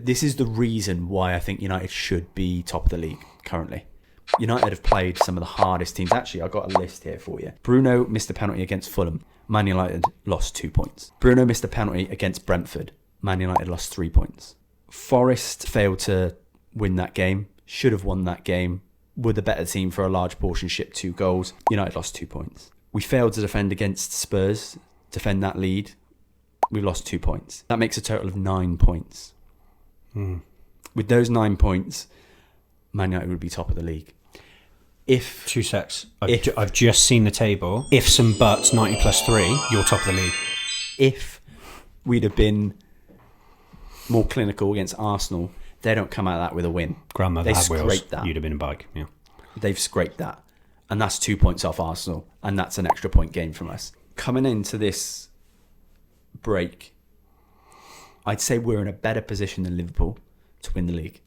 this is the reason why I think United should be top of the league currently. United have played some of the hardest teams. Actually, I've got a list here for you. Bruno missed a penalty against Fulham. Man United lost 2 points. Bruno missed a penalty against Brentford. Man United lost 3 points. Forest failed to win that game. Should have won that game. Were the better team for a large portion, shipped 2 goals. United lost 2 points. We failed to defend against Spurs, defend that lead. We lost 2 points. That makes a total of 9 points. With those 9 points, Man United would be top of the league. If 2 secs. I've just seen the table. If some buts, 90 plus 3, you're top of the league. If we'd have been more clinical against Arsenal, they don't come out of that with a win. Grandmother They had wheels. scraped that. You'd have been a bike. Yeah. They've scraped that. And that's 2 points off Arsenal. And that's an extra point gain from us. Coming into this break, I'd say we're in a better position than Liverpool to win the league.